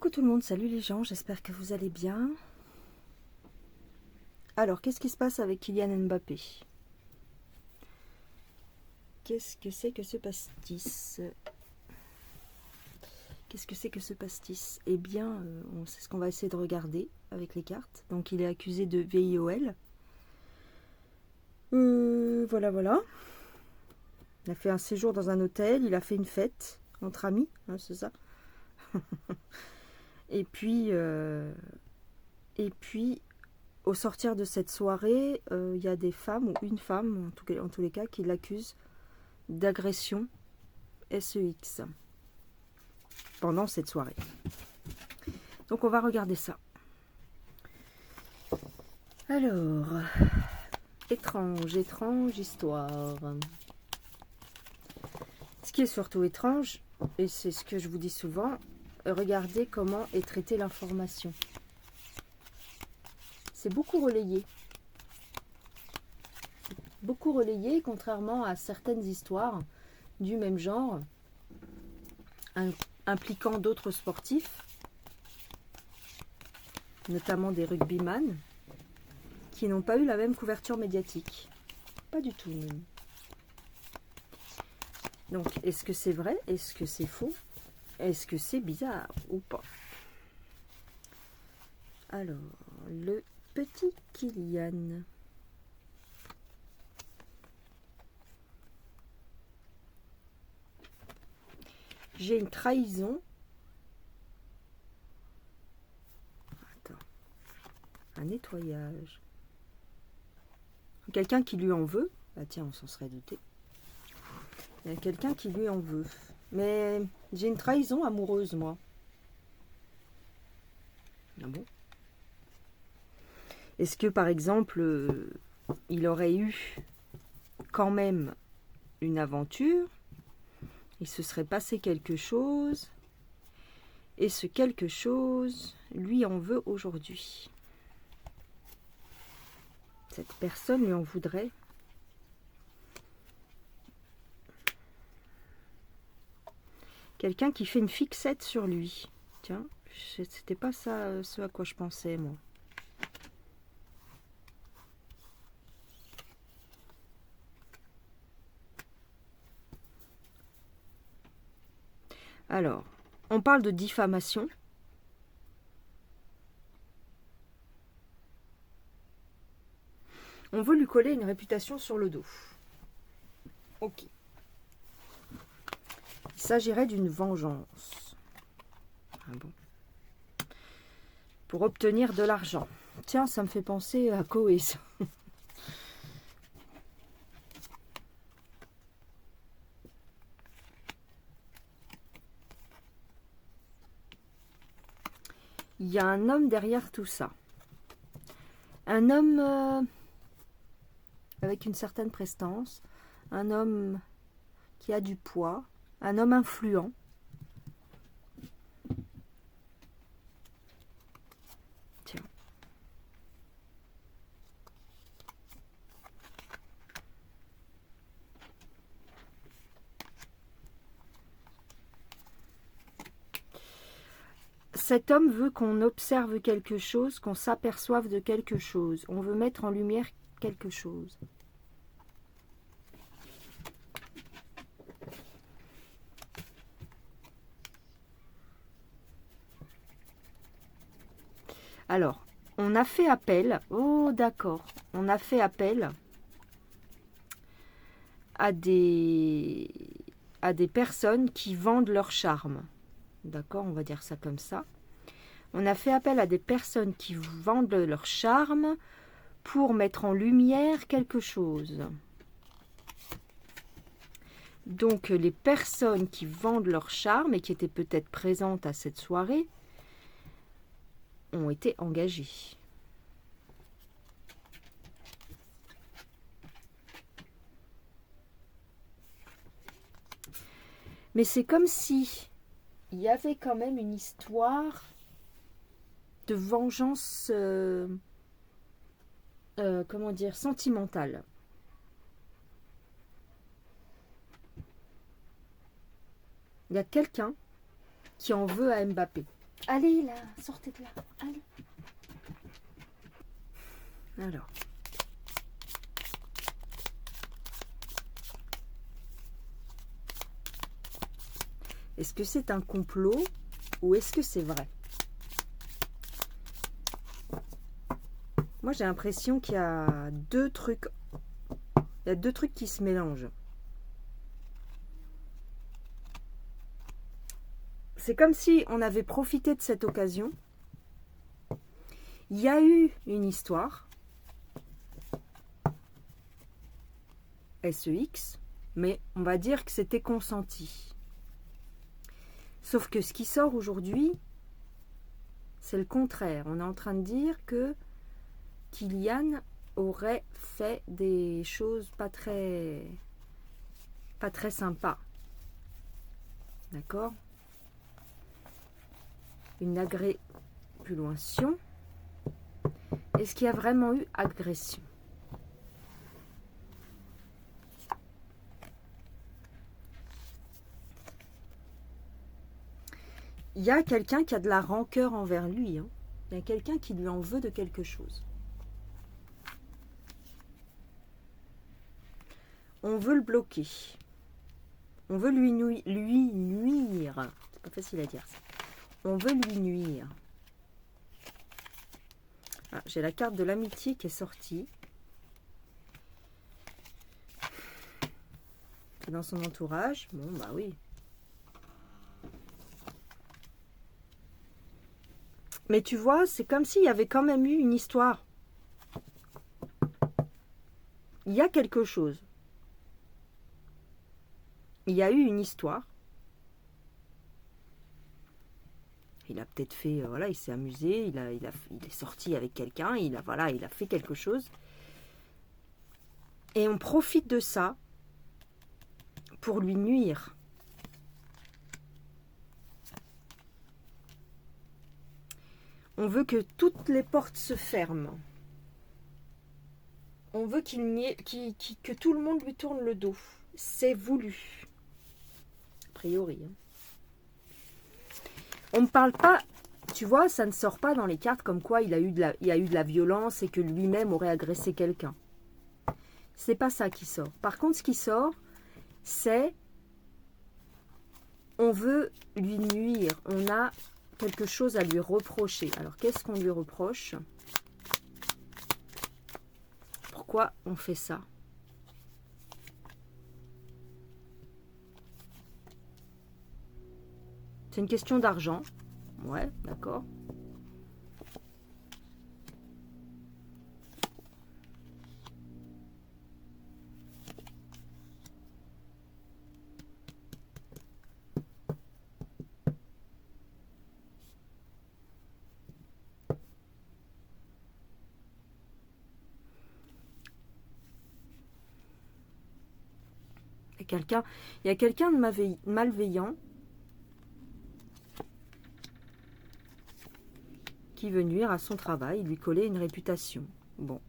Coucou tout le monde, salut les gens, j'espère que vous allez bien. Alors, qu'est-ce qui se passe avec Kylian Mbappé? Qu'est-ce que c'est que ce pastis? Qu'est-ce que c'est que ce pastis? Eh bien, c'est ce qu'on va essayer de regarder avec les cartes. Donc, il est accusé de VIOL. Voilà. Il a fait un séjour dans un hôtel, il a fait une fête entre amis, hein, c'est ça. Et puis, au sortir de cette soirée, il y a des femmes, ou une femme en tous les cas, qui l'accuse d'agression SEX pendant cette soirée. Donc on va regarder ça. Alors, étrange histoire. Ce qui est surtout étrange, et c'est ce que je vous dis souvent, regardez comment est traitée l'information. C'est beaucoup relayé. Beaucoup relayé, contrairement à certaines histoires du même genre, impliquant d'autres sportifs, notamment des rugbyman, qui n'ont pas eu la même couverture médiatique. Pas du tout même. Donc, est-ce que c'est vrai? Est-ce que c'est faux? Est-ce que c'est bizarre ou pas? Alors, le petit Kylian. J'ai une trahison. Attends. Un nettoyage. Quelqu'un qui lui en veut. Ah tiens, on s'en serait douté. Il y a quelqu'un qui lui en veut. Mais j'ai une trahison amoureuse, moi. Ah bon? Est-ce que, par exemple, il aurait eu quand même une aventure? Il se serait passé quelque chose. Et ce quelque chose lui en veut aujourd'hui. Cette personne lui en voudrait. Quelqu'un qui fait une fixette sur lui. Tiens, c'était pas ça ce à quoi je pensais, moi. Alors, on parle de diffamation. On veut lui coller une réputation sur le dos. Ok. Il s'agirait d'une vengeance. Ah bon. Pour obtenir de l'argent. Tiens, ça me fait penser à Koé, ça. Il y a un homme derrière tout ça. Un homme avec une certaine prestance. Un homme qui a du poids. Un homme influent. Tiens. Cet homme veut qu'on observe quelque chose, qu'on s'aperçoive de quelque chose. On veut mettre en lumière quelque chose. Alors, on a fait appel. Oh, d'accord. On a fait appel à des personnes qui vendent leur charme. D'accord, on va dire ça comme ça. On a fait appel à des personnes qui vendent leur charme pour mettre en lumière quelque chose. Donc, les personnes qui vendent leur charme et qui étaient peut-être présentes à cette soirée ont été engagées. Mais c'est comme si il y avait quand même une histoire de vengeance, comment dire, sentimentale. Il y a quelqu'un qui en veut à Mbappé. Allez là, sortez de là. Allez. Alors. Est-ce que c'est un complot ou est-ce que c'est vrai? Moi, j'ai l'impression qu'il y a deux trucs. Il y a deux trucs qui se mélangent. C'est comme si on avait profité de cette occasion. Il y a eu une histoire. SEX. Mais on va dire que c'était consenti. Sauf que ce qui sort aujourd'hui, c'est le contraire. On est en train de dire que Kylian aurait fait des choses pas très sympas. D'accord? Une agression. Est-ce qu'il y a vraiment eu agression? Il y a quelqu'un qui a de la rancœur envers lui. Hein. Il y a quelqu'un qui lui en veut de quelque chose. On veut le bloquer. On veut lui nuire. C'est pas facile à dire ça. On veut lui nuire. Ah, j'ai la carte de l'amitié qui est sortie. C'est dans son entourage. Bon, bah oui. Mais tu vois, c'est comme s'il y avait quand même eu une histoire. Il y a quelque chose. Il y a eu une histoire. Il a peut-être fait, voilà, il s'est amusé, il est sorti avec quelqu'un, il a fait quelque chose. Et on profite de ça pour lui nuire. On veut que toutes les portes se ferment. On veut que tout le monde lui tourne le dos. C'est voulu. A priori. Hein. On ne parle pas, tu vois, ça ne sort pas dans les cartes comme quoi il y a eu de la violence et que lui-même aurait agressé quelqu'un. C'est pas ça qui sort. Par contre, ce qui sort, c'est on veut lui nuire. On a quelque chose à lui reprocher. Alors, qu'est-ce qu'on lui reproche? Pourquoi on fait ça? C'est une question d'argent. Ouais, d'accord. Il y a quelqu'un de malveillant qui veut nuire à son travail, lui coller une réputation. Bon.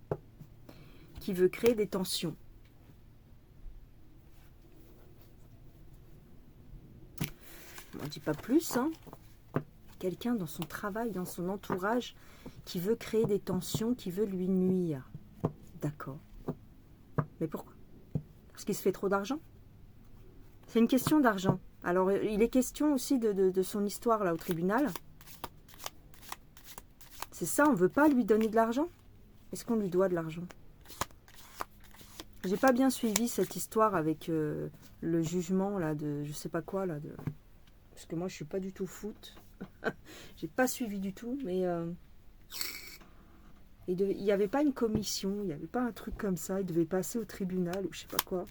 Qui veut créer des tensions. On ne dit pas plus, hein. Quelqu'un dans son travail, dans son entourage, qui veut créer des tensions, qui veut lui nuire. D'accord. Mais pourquoi? Parce qu'il se fait trop d'argent? C'est une question d'argent. Alors, il est question aussi de son histoire là au tribunal. C'est ça, on ne veut pas lui donner de l'argent? Est-ce qu'on lui doit de l'argent? J'ai pas bien suivi cette histoire avec le jugement là de je sais pas quoi là de parce que moi je suis pas du tout foot. J'ai pas suivi du tout, mais il n'y avait pas une commission, il n'y avait pas un truc comme ça, il devait passer au tribunal ou je sais pas quoi.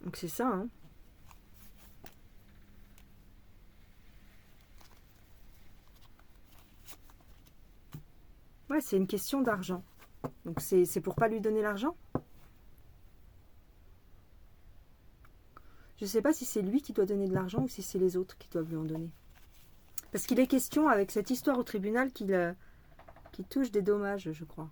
Donc c'est ça, hein. Ouais, c'est une question d'argent. Donc c'est pour pas lui donner l'argent? Je sais pas si c'est lui qui doit donner de l'argent ou si c'est les autres qui doivent lui en donner. Parce qu'il est question avec cette histoire au tribunal qu'il touche des dommages, je crois.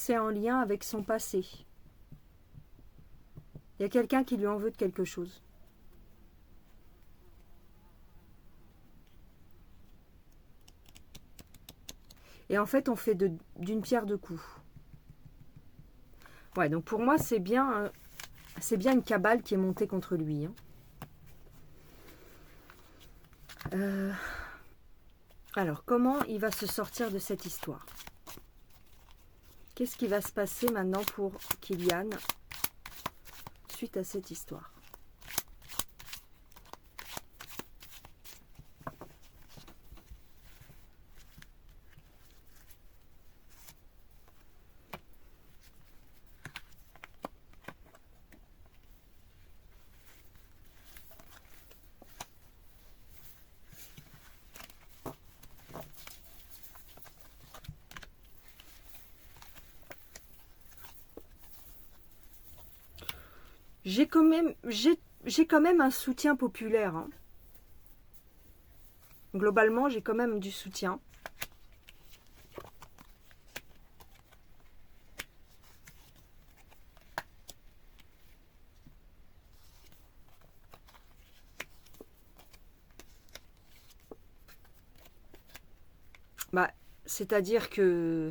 c'est en lien avec son passé. Il y a quelqu'un qui lui en veut de quelque chose. Et en fait, on fait d'une pierre deux coups. Ouais, donc pour moi, c'est bien une cabale qui est montée contre lui. Hein. Alors, comment il va se sortir de cette histoire? Qu'est-ce qui va se passer maintenant pour Kylian suite à cette histoire? J'ai quand même un soutien populaire. Hein. Globalement, j'ai quand même du soutien. Bah, c'est-à-dire que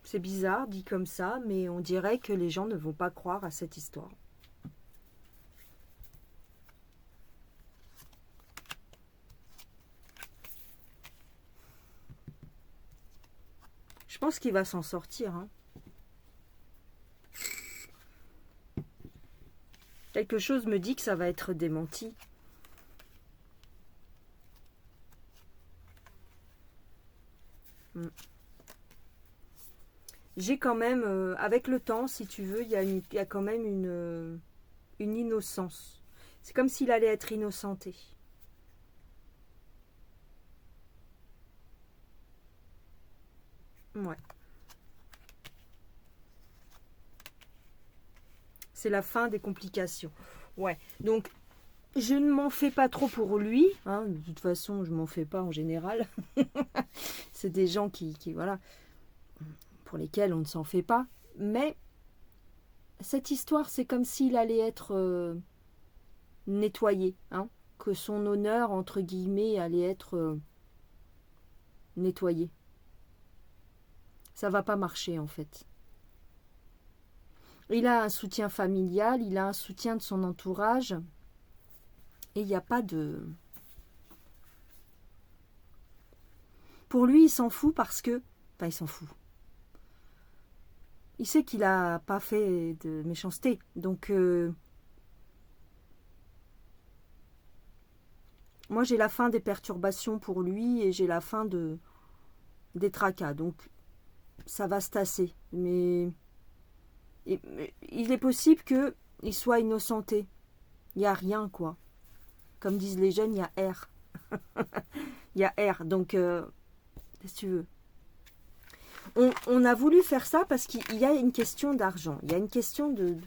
c'est bizarre dit comme ça, mais on dirait que les gens ne vont pas croire à cette histoire. Je pense qu'il va s'en sortir. Hein. Quelque chose me dit que ça va être démenti. J'ai quand même, avec le temps, si tu veux, il y a quand même une innocence. C'est comme s'il allait être innocenté. Ouais. C'est la fin des complications. Ouais. Donc, je ne m'en fais pas trop pour lui. Hein. De toute façon, je m'en fais pas en général. C'est des gens qui, voilà, pour lesquels on ne s'en fait pas. Mais cette histoire, c'est comme s'il allait être nettoyé. Hein. Que son honneur, entre guillemets, allait être nettoyé. Ça va pas marcher, en fait. Il a un soutien familial, il a un soutien de son entourage. Et il n'y a pas de... Pour lui, il s'en fout parce que... Enfin, il s'en fout. Il sait qu'il n'a pas fait de méchanceté. Donc, moi, j'ai la fin des perturbations pour lui et j'ai la fin des tracas. Donc, ça va se tasser. Mais il est possible qu'il soit innocenté. Il n'y a rien, quoi. Comme disent les jeunes, il y a R. Il y a R. Donc, qu'est-ce que tu veux? On a voulu faire ça parce qu'il y a une question d'argent. Il y a une question de...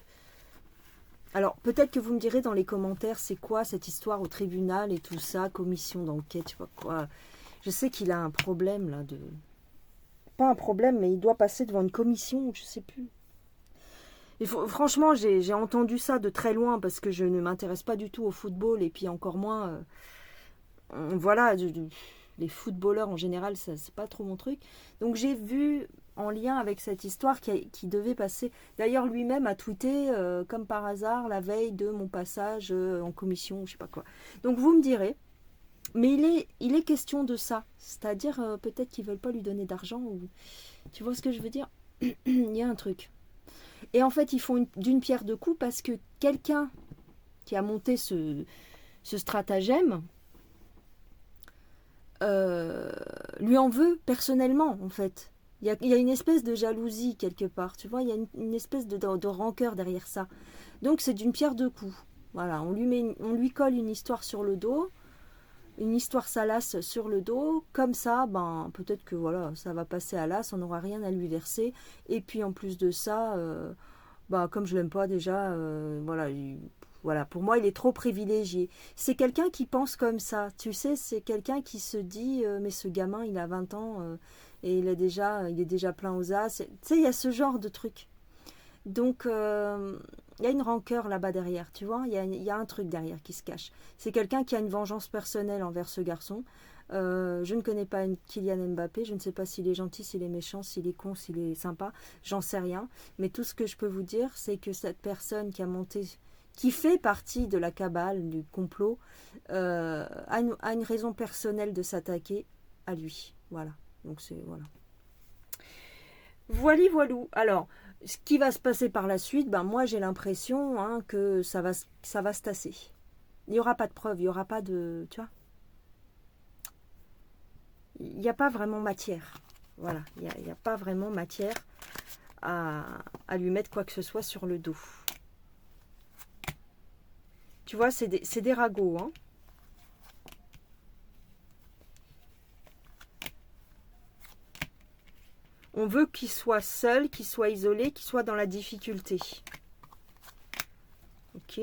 Alors, peut-être que vous me direz dans les commentaires, c'est quoi cette histoire au tribunal et tout ça, commission d'enquête, je sais pas quoi. Je sais qu'il a un problème, là, de... Pas un problème, mais il doit passer devant une commission, je sais plus. Franchement, j'ai entendu ça de très loin parce que je ne m'intéresse pas du tout au football et puis encore moins... voilà, les footballeurs en général, ça c'est pas trop mon truc. Donc j'ai vu en lien avec cette histoire qui devait passer. D'ailleurs, lui-même a tweeté comme par hasard la veille de mon passage en commission, je sais pas quoi. Donc vous me direz. Mais il est question de ça. C'est-à-dire peut-être qu'ils veulent pas lui donner d'argent. Ou... Tu vois ce que je veux dire? Il y a un truc. Et en fait, ils font d'une pierre deux coups parce que quelqu'un qui a monté ce stratagème lui en veut personnellement, en fait. Il y a une espèce de jalousie quelque part, tu vois, il y a une espèce de rancœur derrière ça. Donc c'est d'une pierre deux coups. Voilà, on lui colle une histoire sur le dos, une histoire salace sur le dos, comme ça, ben peut-être que voilà, ça va passer à l'as, on n'aura rien à lui verser. Et puis en plus de ça, bah comme je l'aime pas déjà, voilà, Voilà, pour moi, il est trop privilégié. C'est quelqu'un qui pense comme ça. Tu sais, c'est quelqu'un qui se dit, mais ce gamin, il a 20 ans et il est déjà plein aux as. Tu sais, il y a ce genre de truc. Donc, il y a une rancœur là-bas derrière, tu vois. Il y a un truc derrière qui se cache. C'est quelqu'un qui a une vengeance personnelle envers ce garçon. Je ne connais pas Kylian Mbappé. Je ne sais pas s'il est gentil, s'il est méchant, s'il est con, s'il est sympa. J'en sais rien. Mais tout ce que je peux vous dire, c'est que cette personne qui fait partie de la cabale, du complot, a une raison personnelle de s'attaquer à lui. Voilà. Donc c'est voilà. Voilou. Alors, ce qui va se passer par la suite, ben moi j'ai l'impression que ça va se tasser. Il n'y aura pas de preuves, il n'y aura pas de... Tu vois, il n'y a pas vraiment matière. Voilà, il n'y a pas vraiment matière à lui mettre quoi que ce soit sur le dos. Tu vois, c'est des ragots, hein. On veut qu'il soit seul, qu'il soit isolé, qu'il soit dans la difficulté. Ok.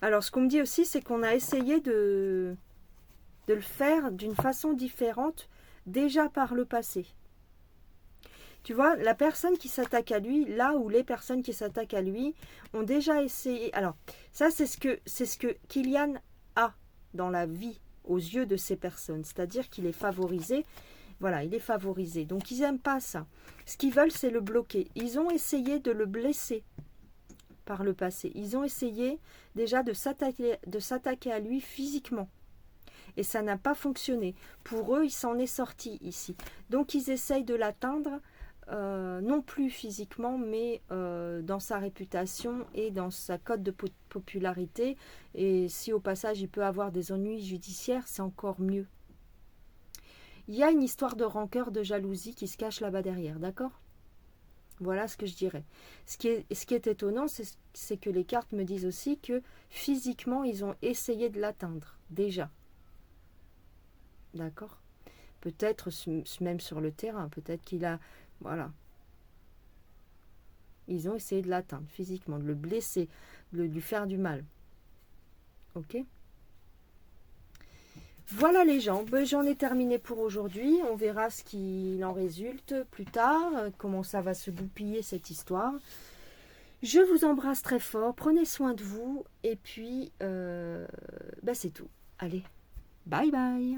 Alors, ce qu'on me dit aussi, c'est qu'on a essayé de le faire d'une façon différente déjà par le passé. Tu vois, la personne qui s'attaque à lui, là où les personnes qui s'attaquent à lui ont déjà essayé... Alors, ça, c'est ce que Kylian a dans la vie aux yeux de ces personnes. C'est-à-dire qu'il est favorisé. Voilà, il est favorisé. Donc, ils n'aiment pas ça. Ce qu'ils veulent, c'est le bloquer. Ils ont essayé de le blesser par le passé. Ils ont essayé déjà de s'attaquer à lui physiquement. Et ça n'a pas fonctionné. Pour eux, il s'en est sorti ici. Donc, ils essayent de l'atteindre, non plus physiquement, mais dans sa réputation et dans sa cote de popularité. Et si au passage, il peut avoir des ennuis judiciaires, c'est encore mieux. Il y a une histoire de rancœur, de jalousie qui se cache là-bas derrière, d'accord ? Voilà ce que je dirais. Ce qui est étonnant, c'est que les cartes me disent aussi que physiquement, ils ont essayé de l'atteindre, déjà. D'accord ? Peut-être même sur le terrain, peut-être qu'il a... Voilà. Ils ont essayé de l'atteindre physiquement, de le blesser, de lui faire du mal. Ok ? Voilà les gens, j'en ai terminé pour aujourd'hui. On verra ce qu'il en résulte plus tard, comment ça va se goupiller cette histoire. Je vous embrasse très fort, prenez soin de vous et puis c'est tout. Allez, bye bye.